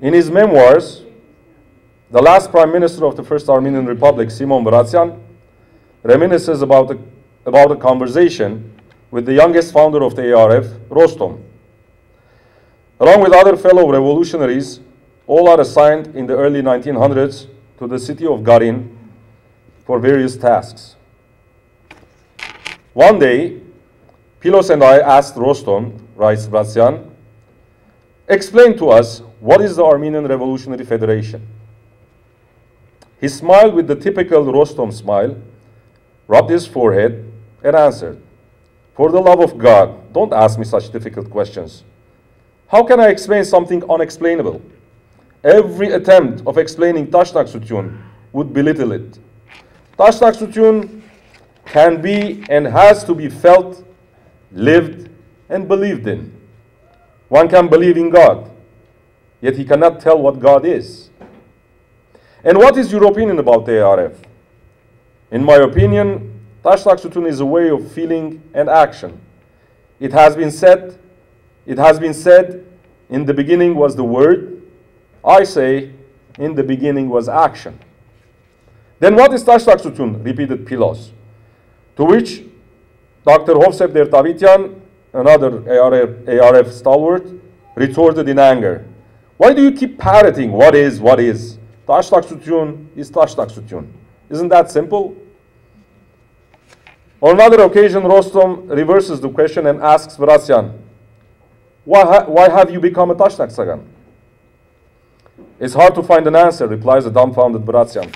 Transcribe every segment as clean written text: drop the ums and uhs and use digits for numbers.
In his memoirs, the last prime minister of the First Armenian Republic, Simon Bratsyan, reminisces about a conversation with the youngest founder of the ARF, Rostom. Along with other fellow revolutionaries, all are assigned in the early 1900s to the city of Garin for various tasks. One day, Pilos and I asked Rostom, writes Bratsyan, explain to us what is the Armenian Revolutionary Federation. He smiled with the typical Rostom smile, rubbed his forehead, and answered, for the love of God, don't ask me such difficult questions. How can I explain something unexplainable? Every attempt of explaining Tashnak Sütun would belittle it. Tashnak Sütun can be and has to be felt, lived, and believed in. One can believe in God, yet he cannot tell what God is. And what is your opinion about the ARF? In my opinion, Tashnak Sütun is a way of feeling and action. It has been said, in the beginning was the word. I say, in the beginning was action. Then what is Tashnak Sütun? Repeated Pilos. To which Dr. Hovsep Dertavitian, another ARF stalwart, retorted in anger. Why do you keep parroting what is, what is? Tashnak Sütun is Tashnak Sütun. Isn't that simple? On another occasion, Rostom reverses the question and asks Bratsyan, why have you become a Tashnak Sagan? It's hard to find an answer, replies the dumbfounded Bratsyan.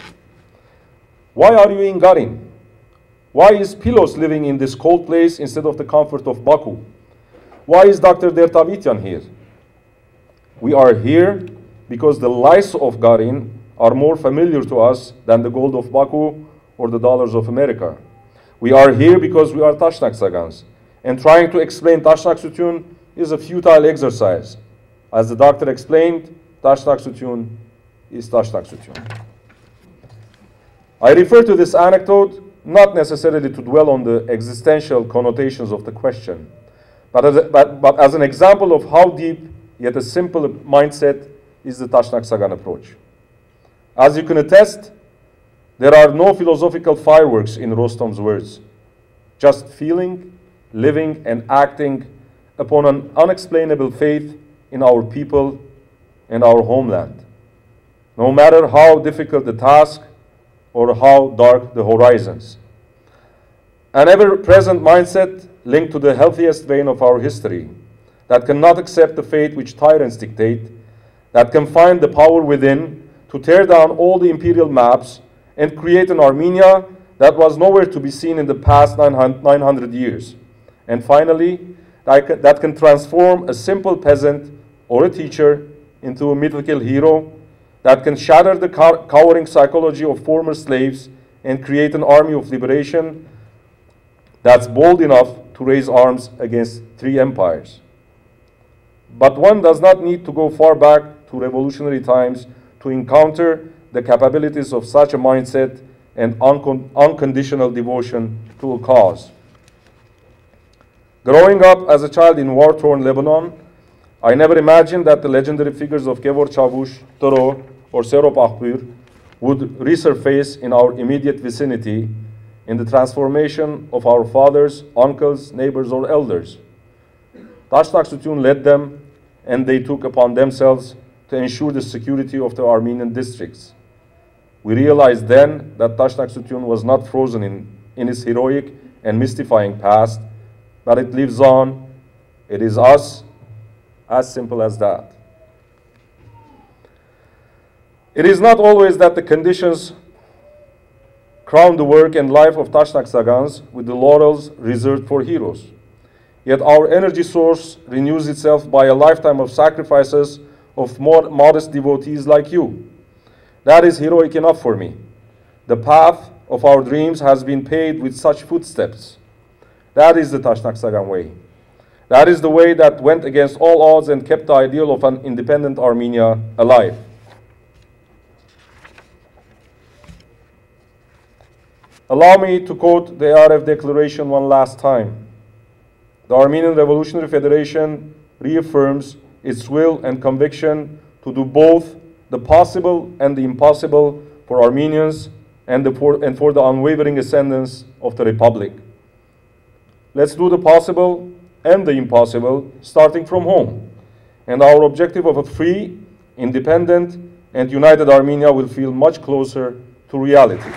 Why are you in Garin? Why is Pilos living in this cold place instead of the comfort of Baku? Why is Dr. Dertavitian here? We are here because the lies of Garin are more familiar to us than the gold of Baku or the dollars of America. We are here because we are Tashnak Sagans, and trying to explain Tashnak Sütun is a futile exercise. As the doctor explained, Tashnak Sütun is Tashnak Sütun. I refer to this anecdote not necessarily to dwell on the existential connotations of the question, but as an example of how deep, yet a simple mindset is the Tashnak Sagan approach. As you can attest, there are no philosophical fireworks in Rostom's words, just feeling, living, and acting upon an unexplainable faith in our people and our homeland, no matter how difficult the task or how dark the horizons. An ever-present mindset linked to the healthiest vein of our history, that cannot accept the fate which tyrants dictate, that can find the power within to tear down all the imperial maps and create an Armenia that was nowhere to be seen in the past 900 years. And finally, that can transform a simple peasant or a teacher into a mythical hero, that can shatter the cowering psychology of former slaves and create an army of liberation that's bold enough to raise arms against three empires. But one does not need to go far back to revolutionary times to encounter the capabilities of such a mindset and unconditional devotion to a cause. Growing up as a child in war-torn Lebanon, I never imagined that the legendary figures of Gevor Çavuş, Toro, or Serop Ahbur would resurface in our immediate vicinity in the transformation of our fathers, uncles, neighbors, or elders. Tashnak Sütun led them, and they took upon themselves to ensure the security of the Armenian districts. We realized then that Tashnak Sütun was not frozen in its heroic and mystifying past, but it lives on. It is us, as simple as that. It is not always that the conditions crown the work and life of Tashnak Sagans with the laurels reserved for heroes. Yet our energy source renews itself by a lifetime of sacrifices of more modest devotees like you. That is heroic enough for me. The path of our dreams has been paved with such footsteps. That is the Tashnak Sagan way. That is the way that went against all odds and kept the ideal of an independent Armenia alive. Allow me to quote the ARF declaration one last time. The Armenian Revolutionary Federation reaffirms its will and conviction to do both the possible and the impossible for Armenians and for the unwavering ascendance of the Republic. Let's do the possible and the impossible, starting from home. And our objective of a free, independent, and united Armenia will feel much closer to reality.